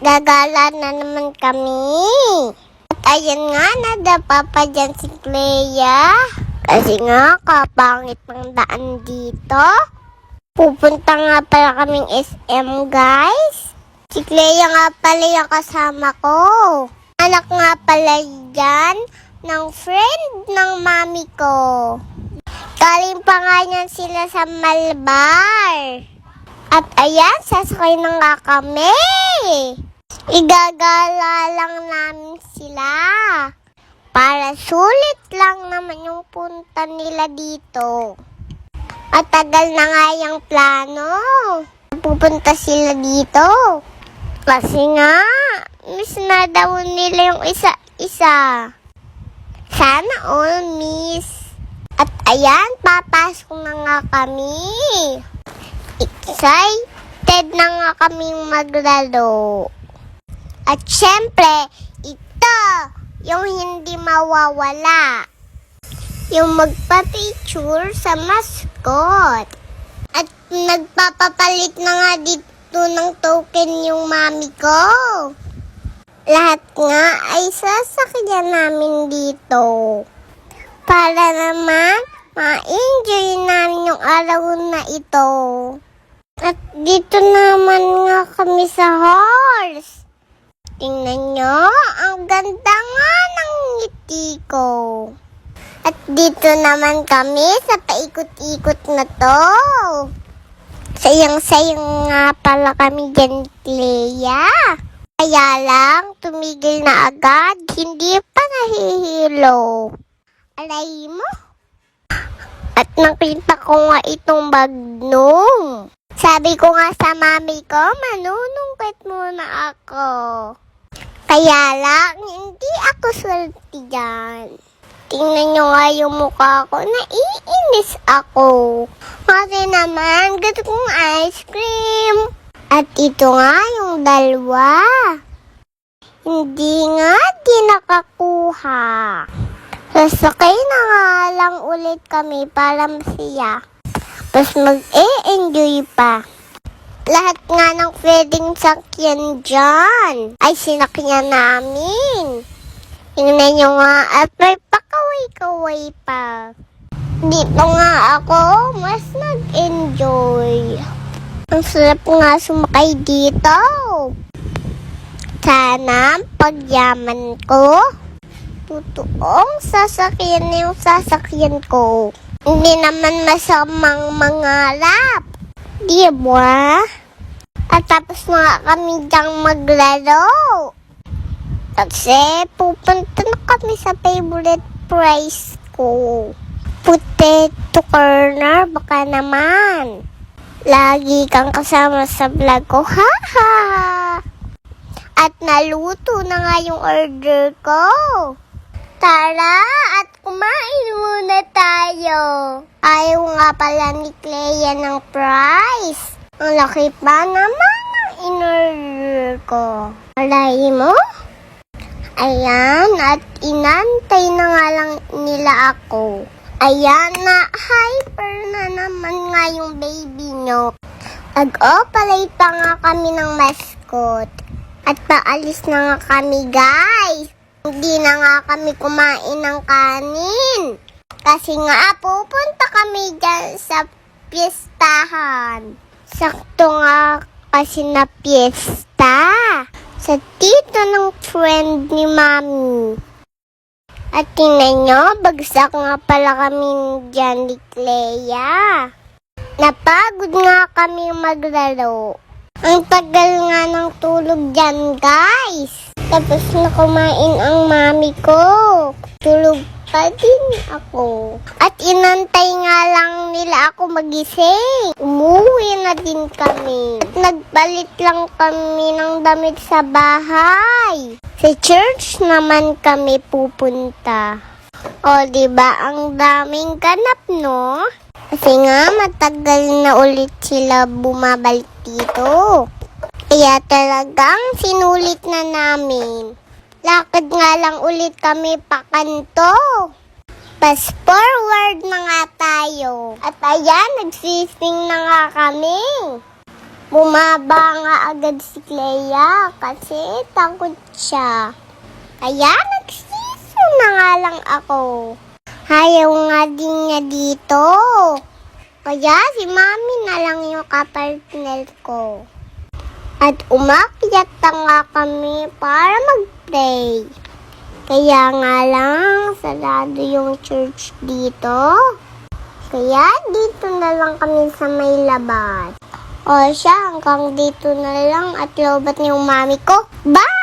Gagala na naman kami. At ayan nga, nadapa pa dyan si Clea. Kasi nga, kapangit ng daan dito. Pupunta nga pala kaming SM, guys. Si Clea nga pala yung kasama ko. Anak nga pala yan ng friend ng mami ko. Galing pa nga yan sila sa Malbar. At ayan, sasakay na nga kami. Igagala lang namin sila. Para sulit lang naman yung punta nila dito. At tagal na nga yung plano. Pupunta sila dito. Kasi nga, miss na daw nila yung isa-isa. Sana all miss. At ayan, papasok na nga kami. Excited na nga kaming maglaro. At syempre, ito, yung hindi mawawala. Yung magpa-picture sa mascot. At nagpapapalit na nga dito ng token yung mami ko. Lahat nga ay sasakyan namin dito. Para naman, ma-enjoy namin yung araw na ito. At dito naman nga kami sa horse. Tingnan nyo, ang ganda nga ng ngiti ko. At dito naman kami sa paikot-ikot na to. Sayang-sayang nga pala kami dyan, Clea. Kaya lang, tumigil na agad, hindi pa nahihilo. Alay mo? At nakita ko nga itong bagnong. Sabi ko nga sa mami ko, manunungkit muna ako. Kaya lang, hindi ako swerte dyan. Tingnan nyo nga yung mukha ko, naiinis ako. Kasi naman, gusto kong ice cream. At ito nga yung dalawa. Hindi nga, di nakakuha. Sasakay na nga lang ulit kami para masaya. Tapos mag-e-enjoy pa. Lahat nga ng pwedeng sakyan dyan ay sinakyan namin. Tingnan nyo nga at may pakaway-kaway pa. Dito nga ako mas nag-enjoy. Ang sarap nga sumakay dito. Sana pagyaman ko, totoong sasakyan na yung sasakyan ko. Hindi naman masamang mangarap. Di ba? At tapos na kami dyang maglaro. Kasi pupunta na kami sa favorite prize ko. Potato corner, baka naman. Lagi kang kasama sa vlog ko, ha. At naluto na nga yung order ko. Tara, at kumain muna tayo. Ayaw nga pala ni Clea ng prize. Ang laki pa naman ang in-order ko. Alay mo? Ayan, at inantay na nga lang nila ako. Ayan na, hyper na naman nga yung baby nyo. Nag-opalay pa nga kami ng mascot. At paalis na nga kami, guys. Hindi na nga kami kumain ng kanin. Kasi nga, pupunta kami dyan sa piyestahan. Sakto nga kasi na piyesta. Sa tito ng friend ni mami. At tingnan nyo, bagsak nga pala kami dyan ni Clea. Napagod nga kami maglaro. Ang tagal nga ng tulog dyan, guys. Tapos na kumain ang mami ko. Tulog pa din ako. At inantay nga lang nila ako magising. Umuwi na din kami. Nagpalit lang kami ng damit sa bahay. Sa church naman kami pupunta. O, diba? Ang daming ganap, no? Kasi nga, matagal na ulit sila bumabalik dito. Kaya talagang sinulit na namin. Lakad nga lang ulit kami pakanto. Fast forward na nga tayo. At ayan, nagsising na nga kami. Bumaba nga agad si Clea kasi takot siya. Kaya nagsisi na nga lang ako. Ayaw nga din niya dito. Kaya si Mami na lang yung kapartner ko. At umakyat na nga kami para mag-pray. Kaya nga lang, sarado yung church dito. Kaya dito na lang kami sa may labas. O siya, hanggang dito na lang at lobat yung mami ko. Bye!